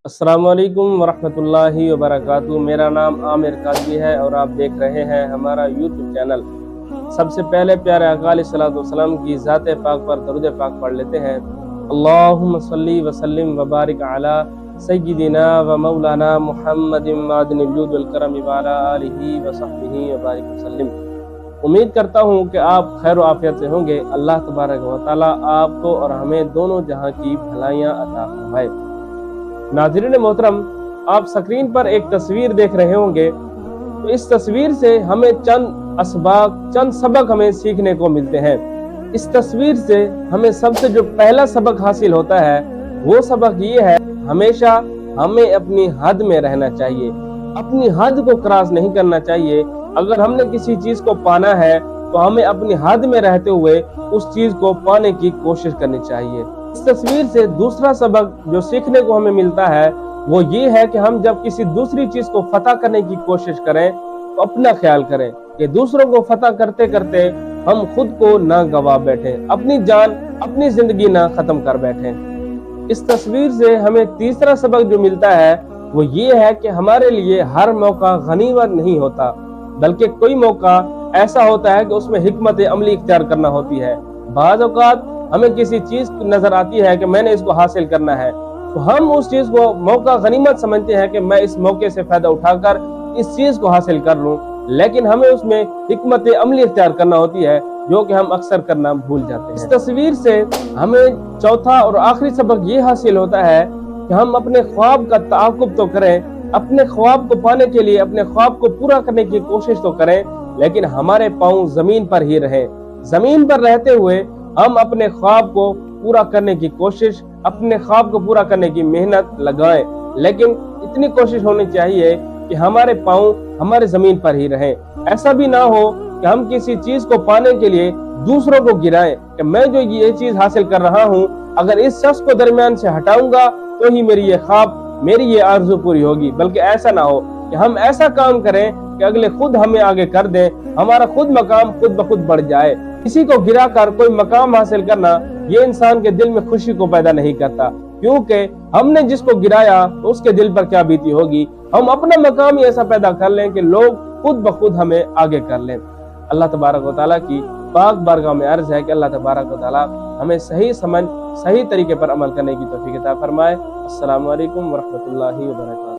السلام علیکم ورحمۃ اللہ وبرکاتہ۔ میرا نام عامر قاضی ہے اور آپ دیکھ رہے ہیں ہمارا یوٹیوب چینل۔ سب سے پہلے پیارے آقا علیہ الصلوۃ والسلام کی ذات پاک پر درود پاک پڑھ لیتے ہیں۔ اللہم صلی وسلم وبارک علی سیدنا و مولانا محمد معدن الجود والکرم وعلی آلہ وصحبہ وبارک وسلم۔ امید کرتا ہوں کہ آپ خیر و عافیت سے ہوں گے۔ اللہ تبارک و تعالی آپ کو اور ہمیں دونوں جہاں کی بھلائیاں عطا فرمائے۔ ناظرین محترم، آپ سکرین پر ایک تصویر دیکھ رہے ہوں گے، تو اس تصویر سے ہمیں چند سبق ہمیں سیکھنے کو ملتے ہیں۔ اس تصویر سے ہمیں سب سے جو پہلا سبق حاصل ہوتا ہے وہ سبق یہ ہے، ہمیشہ ہمیں اپنی حد میں رہنا چاہیے، اپنی حد کو کراس نہیں کرنا چاہیے۔ اگر ہم نے کسی چیز کو پانا ہے تو ہمیں اپنی حد میں رہتے ہوئے اس چیز کو پانے کی کوشش کرنی چاہیے۔ اس تصویر سے دوسرا سبق جو سیکھنے کو ہمیں ملتا ہے وہ یہ ہے کہ ہم جب کسی دوسری چیز کو فتح کرنے کی کوشش کریں تو اپنا خیال کریں کہ دوسروں کو فتح کرتے کرتے ہم خود کو نہ گوا بیٹھیں، اپنی جان اپنی زندگی نہ ختم کر بیٹھیں۔ اس تصویر سے ہمیں تیسرا سبق جو ملتا ہے وہ یہ ہے کہ ہمارے لیے ہر موقع غنیمت نہیں ہوتا، بلکہ کوئی موقع ایسا ہوتا ہے کہ اس میں حکمت عملی اختیار کرنا ہوتی ہے۔ بعض اوقات ہمیں کسی چیز نظر آتی ہے کہ میں نے اس کو حاصل کرنا ہے، تو ہم اس چیز کو موقع غنیمت سمجھتے ہیں کہ میں اس موقع سے فائدہ اٹھا کر اس چیز کو حاصل کر لوں، لیکن ہمیں اس میں حکمت عملی اختیار کرنا ہوتی ہے جو کہ ہم اکثر کرنا بھول جاتے ہیں۔ اس تصویر سے ہمیں چوتھا اور آخری سبق یہ حاصل ہوتا ہے کہ ہم اپنے خواب کا تعاقب تو کریں، اپنے خواب کو پانے کے لیے اپنے خواب کو پورا کرنے کی کوشش تو کریں، لیکن ہمارے پاؤں زمین پر ہی رہیں۔ زمین پر رہتے ہوئے ہم اپنے خواب کو پورا کرنے کی کوشش، اپنے خواب کو پورا کرنے کی محنت لگائیں، لیکن اتنی کوشش ہونی چاہیے کہ ہمارے پاؤں ہمارے زمین پر ہی رہیں۔ ایسا بھی نہ ہو کہ ہم کسی چیز کو پانے کے لیے دوسروں کو گرائیں کہ میں جو یہ چیز حاصل کر رہا ہوں، اگر اس شخص کو درمیان سے ہٹاؤں گا تو ہی میری یہ خواب، میری یہ آرزو پوری ہوگی۔ بلکہ ایسا نہ ہو کہ ہم ایسا کام کریں کہ اگلے خود ہمیں آگے کر دیں، ہمارا خود مقام خود بخود بڑھ جائے۔ کسی کو گرا کر کوئی مقام حاصل کرنا یہ انسان کے دل میں خوشی کو پیدا نہیں کرتا، کیونکہ ہم نے جس کو گرایا تو اس کے دل پر کیا بیتی ہوگی۔ ہم اپنا مقام ہی ایسا پیدا کر لیں کہ لوگ خود بخود ہمیں آگے کر لیں۔ اللہ تبارک و تعالیٰ کی پاک بارگاہ میں عرض ہے کہ اللہ تبارک و تعالیٰ ہمیں صحیح سمجھ، صحیح طریقے پر عمل کرنے کی توفیق عطا فرمائے۔ السلام علیکم ورحمۃ اللہ وبرکاتہ۔